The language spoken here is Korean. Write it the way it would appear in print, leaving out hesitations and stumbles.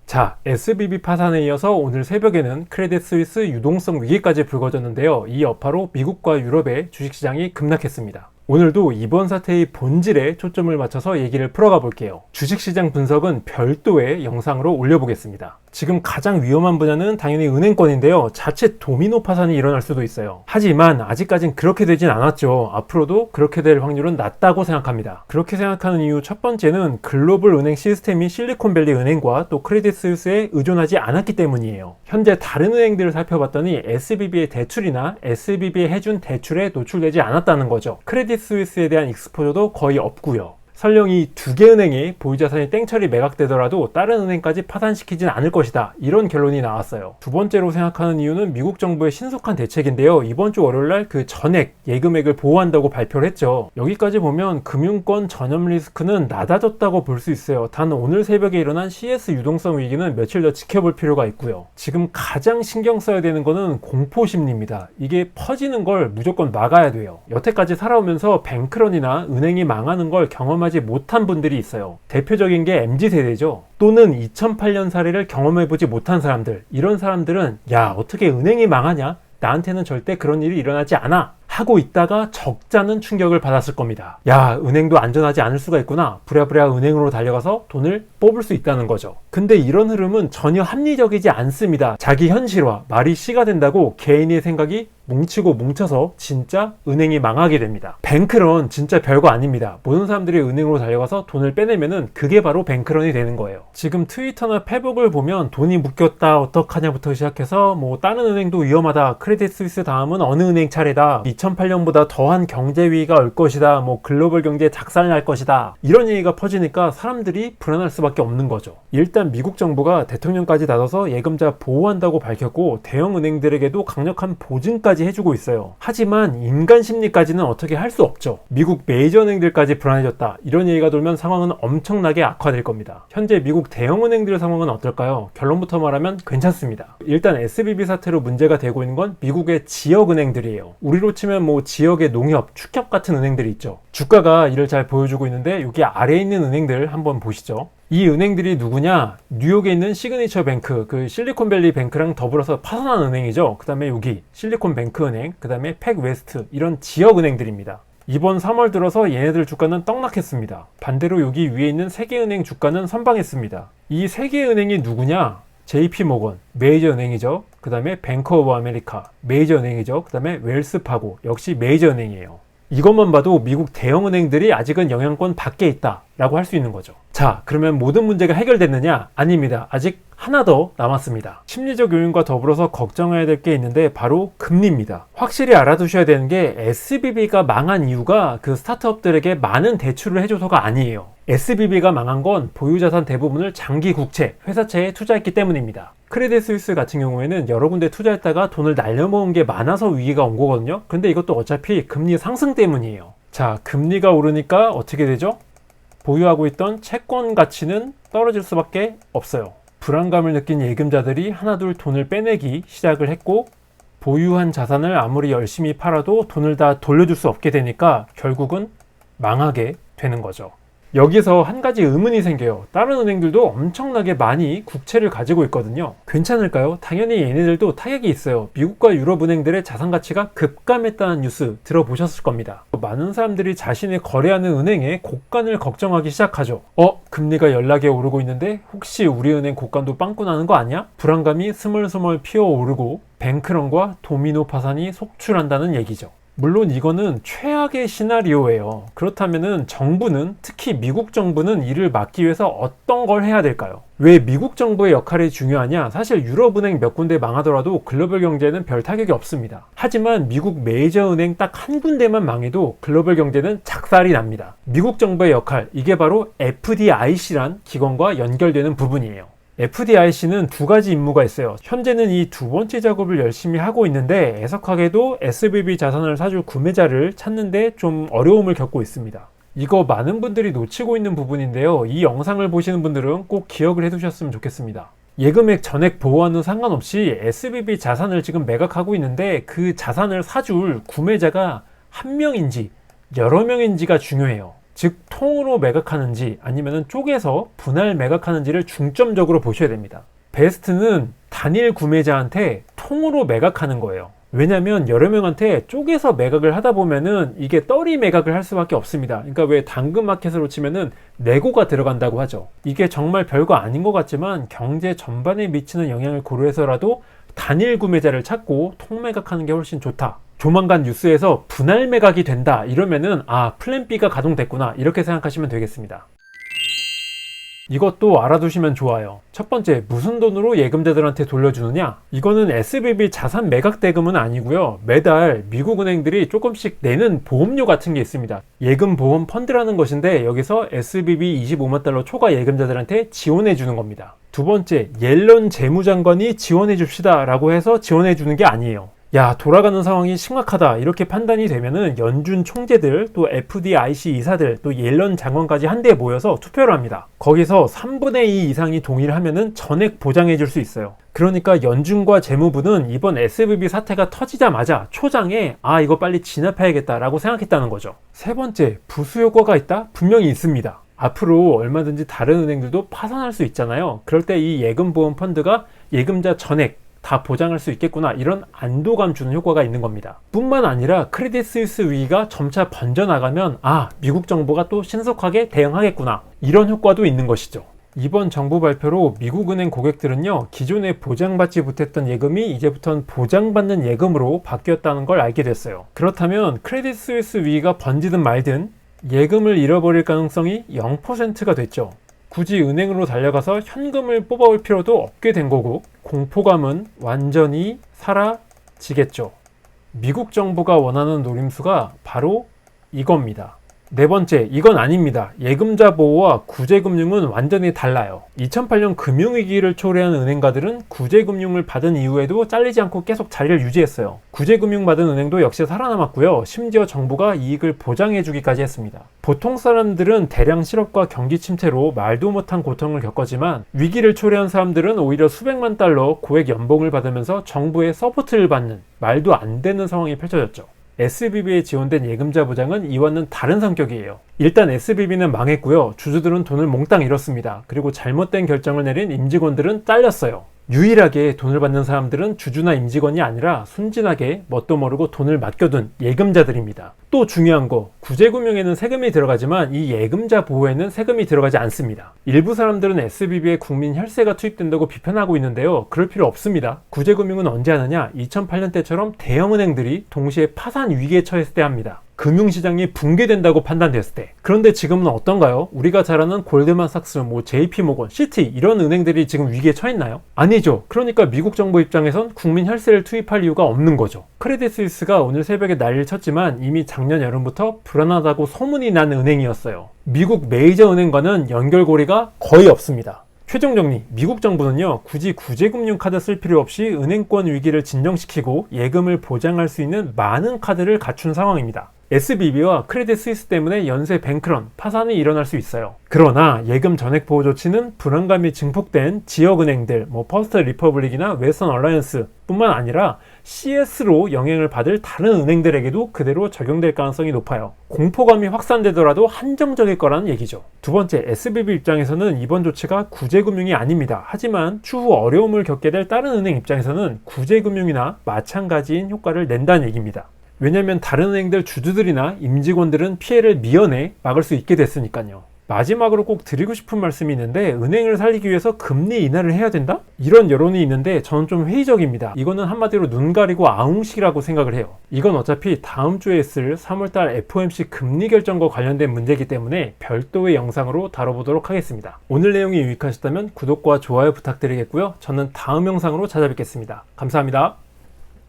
자, SVB 파산에 이어서 오늘 새벽에는 크레딧 스위스 유동성 위기까지 불거졌는데요. 이 여파로 미국과 유럽의 주식시장이 급락했습니다. 오늘도 이번 사태의 본질에 초점을 맞춰서 얘기를 풀어가 볼게요. 주식시장 분석은 별도의 영상으로 올려보겠습니다. 지금 가장 위험한 분야는 당연히 은행권인데요. 자칫 도미노 파산이 일어날 수도 있어요. 하지만 아직까진 그렇게 되진 않았죠. 앞으로도 그렇게 될 확률은 낮다고 생각합니다. 그렇게 생각하는 이유 첫 번째는 글로벌 은행 시스템이 실리콘밸리 은행과 또 크레딧 스위스에 의존하지 않았기 때문이에요. 현재 다른 은행들을 살펴봤더니 SVB의 대출이나 SVB의 해준 대출에 노출되지 않았다는 거죠. 크레딧 스위스에 대한 익스포저도 거의 없고요. 설령 이 두 개 은행의 보유자산이 땡처리 매각되더라도 다른 은행까지 파산시키진 않을 것이다. 이런 결론이 나왔어요. 두 번째로 생각하는 이유는 미국 정부의 신속한 대책인데요. 이번 주 월요일날 그 전액 예금액을 보호한다고 발표를 했죠. 여기까지 보면 금융권 전염 리스크는 낮아졌다고 볼 수 있어요. 단 오늘 새벽에 일어난 CS 유동성 위기는 며칠 더 지켜볼 필요가 있고요. 지금 가장 신경 써야 되는 거는 공포심리입니다. 이게 퍼지는 걸 무조건 막아야 돼요. 여태까지 살아오면서 뱅크런이나 은행이 망하는 걸 경험하지 못한 분들이 있어요. 대표적인 게 MZ세대죠. 또는 2008년 사례를 경험해보지 못한 사람들. 이런 사람들은 야, 어떻게 은행이 망하냐? 나한테는 절대 그런 일이 일어나지 않아. 하고 있다가 적잖은 충격을 받았을 겁니다. 야, 은행도 안전하지 않을 수가 있구나. 부랴부랴 은행으로 달려가서 돈을 뽑을 수 있다는 거죠. 근데 이런 흐름은 전혀 합리적이지 않습니다. 자기 현실화, 말이 씨가 된다고 개인의 생각이 뭉치고 뭉쳐서 진짜 은행이 망하게 됩니다. 뱅크런 진짜 별거 아닙니다. 모든 사람들이 은행으로 달려가서 돈을 빼내면은 그게 바로 뱅크런이 되는 거예요. 지금 트위터나 페북을 보면 돈이 묶였다 어떡하냐부터 시작해서 뭐 다른 은행도 위험하다, 크레딧 스위스 다음은 어느 은행 차례다, 2008년보다 더한 경제 위기가 올 것이다, 뭐 글로벌 경제 작살날 것이다, 이런 얘기가 퍼지니까 사람들이 불안할 수밖에 없는 거죠. 일단 미국 정부가 대통령까지 나서서 예금자 보호한다고 밝혔고 대형 은행들에게도 강력한 보증까지 해주고 있어요. 하지만 인간 심리까지는 어떻게 할 수 없죠. 미국 메이저 은행들까지 불안해졌다, 이런 얘기가 돌면 상황은 엄청나게 악화될 겁니다. 현재 미국 대형 은행들 상황은 어떨까요? 결론부터 말하면 괜찮습니다. 일단 SVB 사태로 문제가 되고 있는 건 미국의 지역 은행들이에요. 우리로 치면 뭐 지역의 농협, 축협 같은 은행들이 있죠. 주가가 이를 잘 보여주고 있는데 여기 아래에 있는 은행들 한번 보시죠. 이 은행들이 누구냐? 뉴욕에 있는 시그니처 뱅크, 그 실리콘밸리 뱅크랑 더불어서 파산한 은행이죠. 그 다음에 여기 실리콘뱅크 은행, 그 다음에 팩웨스트, 이런 지역 은행들입니다. 이번 3월 들어서 얘네들 주가는 떡락했습니다. 반대로 여기 위에 있는 세계은행 주가는 선방했습니다. 이 세계은행이 누구냐? JP모건, 메이저 은행이죠. 그 다음에 뱅크 오브 아메리카, 메이저 은행이죠. 그 다음에 웰스파고, 역시 메이저 은행이에요. 이것만 봐도 미국 대형 은행들이 아직은 영향권 밖에 있다 라고 할 수 있는 거죠. 자, 그러면 모든 문제가 해결됐느냐? 아닙니다. 아직 하나 더 남았습니다. 심리적 요인과 더불어서 걱정해야 될 게 있는데 바로 금리입니다. 확실히 알아두셔야 되는 게 SVB가 망한 이유가 그 스타트업들에게 많은 대출을 해줘서가 아니에요. SVB가 망한 건 보유자산 대부분을 장기 국채, 회사채에 투자했기 때문입니다. 크레딧 스위스 같은 경우에는 여러 군데 투자했다가 돈을 날려먹은 게 많아서 위기가 온 거거든요. 근데 이것도 어차피 금리 상승 때문이에요. 자, 금리가 오르니까 어떻게 되죠? 보유하고 있던 채권 가치는 떨어질 수밖에 없어요. 불안감을 느낀 예금자들이 하나둘 돈을 빼내기 시작을 했고, 보유한 자산을 아무리 열심히 팔아도 돈을 다 돌려줄 수 없게 되니까 결국은 망하게 되는 거죠. 여기서 한 가지 의문이 생겨요. 다른 은행들도 엄청나게 많이 국채를 가지고 있거든요. 괜찮을까요? 당연히 얘네들도 타격이 있어요. 미국과 유럽 은행들의 자산 가치가 급감했다는 뉴스 들어보셨을 겁니다. 많은 사람들이 자신이 거래하는 은행의 곳간을 걱정하기 시작하죠. 금리가 연락에 오르고 있는데 혹시 우리 은행 곳간도 빵꾸 나는 거 아니야? 불안감이 스멀스멀 피어오르고 뱅크런과 도미노 파산이 속출한다는 얘기죠. 물론 이거는 최악의 시나리오예요. 그렇다면은 정부는, 특히 미국 정부는 이를 막기 위해서 어떤 걸 해야 될까요? 왜 미국 정부의 역할이 중요하냐? 사실 유럽은행 몇 군데 망하더라도 글로벌 경제는 별 타격이 없습니다. 하지만 미국 메이저 은행 딱 한 군데만 망해도 글로벌 경제는 작살이 납니다. 미국 정부의 역할, 이게 바로 FDIC란 기관과 연결되는 부분이에요. FDIC는 두 가지 임무가 있어요. 현재는 이 두 번째 작업을 열심히 하고 있는데 애석하게도 SVB 자산을 사줄 구매자를 찾는데 좀 어려움을 겪고 있습니다. 이거 많은 분들이 놓치고 있는 부분인데요. 이 영상을 보시는 분들은 꼭 기억을 해두셨으면 좋겠습니다. 예금액 전액 보호와는 상관없이 SVB 자산을 지금 매각하고 있는데 그 자산을 사줄 구매자가 한 명인지 여러 명인지가 중요해요. 즉 통으로 매각하는지 아니면 쪼개서 분할 매각하는지를 중점적으로 보셔야 됩니다. 베스트는 단일 구매자한테 통으로 매각하는 거예요. 왜냐면 여러 명한테 쪼개서 매각을 하다 보면은 이게 떨이 매각을 할 수밖에 없습니다. 그러니까 왜 당근마켓으로 치면은 레고가 들어간다고 하죠. 이게 정말 별거 아닌 것 같지만 경제 전반에 미치는 영향을 고려해서라도 단일 구매자를 찾고 통매각하는 게 훨씬 좋다. 조만간 뉴스에서 분할 매각이 된다 이러면은 플랜 B가 가동됐구나 이렇게 생각하시면 되겠습니다. 이것도 알아두시면 좋아요. 첫 번째, 무슨 돈으로 예금자들한테 돌려주느냐? 이거는 SVB 자산 매각 대금은 아니고요. 매달 미국 은행들이 조금씩 내는 보험료 같은 게 있습니다. 예금 보험 펀드라는 것인데 여기서 SVB 25만 달러 초과 예금자들한테 지원해 주는 겁니다. 두 번째, 옐런 재무장관이 지원해 줍시다 라고 해서 지원해 주는 게 아니에요. 야, 돌아가는 상황이 심각하다 이렇게 판단이 되면은 연준 총재들 또 FDIC 이사들 또 옐런 장관까지 한데 모여서 투표를 합니다. 거기서 3분의 2 이상이 동의를 하면은 전액 보장해 줄 수 있어요. 그러니까 연준과 재무부는 이번 SVB 사태가 터지자마자 초장에 이거 빨리 진압해야겠다 라고 생각했다는 거죠. 세 번째, 부수 효과가 있다? 분명히 있습니다. 앞으로 얼마든지 다른 은행들도 파산할 수 있잖아요. 그럴 때 이 예금보험 펀드가 예금자 전액 다 보장할 수 있겠구나 이런 안도감 주는 효과가 있는 겁니다. 뿐만 아니라 크레딧 스위스 위기가 점차 번져나가면 미국 정부가 또 신속하게 대응하겠구나 이런 효과도 있는 것이죠. 이번 정부 발표로 미국 은행 고객들은요 기존에 보장받지 못했던 예금이 이제부터는 보장받는 예금으로 바뀌었다는 걸 알게 됐어요. 그렇다면 크레딧 스위스 위기가 번지든 말든 예금을 잃어버릴 가능성이 0%가 됐죠. 굳이 은행으로 달려가서 현금을 뽑아올 필요도 없게 된 거고 공포감은 완전히 사라지겠죠. 미국 정부가 원하는 노림수가 바로 이겁니다. 네 번째, 이건 아닙니다. 예금자 보호와 구제금융은 완전히 달라요. 2008년 금융위기를 초래한 은행가들은 구제금융을 받은 이후에도 잘리지 않고 계속 자리를 유지했어요. 구제금융 받은 은행도 역시 살아남았고요. 심지어 정부가 이익을 보장해주기까지 했습니다. 보통 사람들은 대량 실업과 경기 침체로 말도 못한 고통을 겪었지만 위기를 초래한 사람들은 오히려 수백만 달러 고액 연봉을 받으면서 정부의 서포트를 받는 말도 안 되는 상황이 펼쳐졌죠. SVB에 지원된 예금자 보장은 이와는 다른 성격이에요. 일단 SVB는 망했고요. 주주들은 돈을 몽땅 잃었습니다. 그리고 잘못된 결정을 내린 임직원들은 잘렸어요. 유일하게 돈을 받는 사람들은 주주나 임직원이 아니라 순진하게 뭣도 모르고 돈을 맡겨둔 예금자들입니다. 또 중요한 거, 구제금융에는 세금이 들어가지만 이 예금자 보호에는 세금이 들어가지 않습니다. 일부 사람들은 SVB에 국민 혈세가 투입된다고 비판하고 있는데요. 그럴 필요 없습니다. 구제금융은 언제 하느냐? 2008년 때처럼 대형은행들이 동시에 파산 위기에 처했을 때 합니다. 금융시장이 붕괴된다고 판단됐을 때. 그런데 지금은 어떤가요? 우리가 잘 아는 골드만삭스, JP모건, 시티 이런 은행들이 지금 위기에 처했나요? 아니죠. 그러니까 미국 정부 입장에선 국민 혈세를 투입할 이유가 없는 거죠. 크레딧 스위스가 오늘 새벽에 난리를 쳤지만 이미 작년 여름부터 불안하다고 소문이 난 은행이었어요. 미국 메이저 은행과는 연결고리가 거의 없습니다. 최종 정리, 미국 정부는요 굳이 구제금융 카드 쓸 필요 없이 은행권 위기를 진정시키고 예금을 보장할 수 있는 많은 카드를 갖춘 상황입니다. SVB와 크레딧 스위스 때문에 연쇄 뱅크런, 파산이 일어날 수 있어요. 그러나 예금 전액 보호 조치는 불안감이 증폭된 지역은행들, 퍼스트 리퍼블릭이나 웨스턴 얼라이언스 뿐만 아니라 CS로 영향을 받을 다른 은행들에게도 그대로 적용될 가능성이 높아요. 공포감이 확산되더라도 한정적일 거라는 얘기죠. 두 번째, SVB 입장에서는 이번 조치가 구제금융이 아닙니다. 하지만 추후 어려움을 겪게 될 다른 은행 입장에서는 구제금융이나 마찬가지인 효과를 낸다는 얘기입니다. 왜냐면 다른 은행들 주주들이나 임직원들은 피해를 미연에 막을 수 있게 됐으니까요. 마지막으로 꼭 드리고 싶은 말씀이 있는데 은행을 살리기 위해서 금리 인하를 해야 된다? 이런 여론이 있는데 저는 좀 회의적입니다. 이거는 한마디로 눈 가리고 아웅식이라고 생각을 해요. 이건 어차피 다음 주에 있을 3월달 FOMC 금리 결정과 관련된 문제이기 때문에 별도의 영상으로 다뤄보도록 하겠습니다. 오늘 내용이 유익하셨다면 구독과 좋아요 부탁드리겠고요. 저는 다음 영상으로 찾아뵙겠습니다. 감사합니다.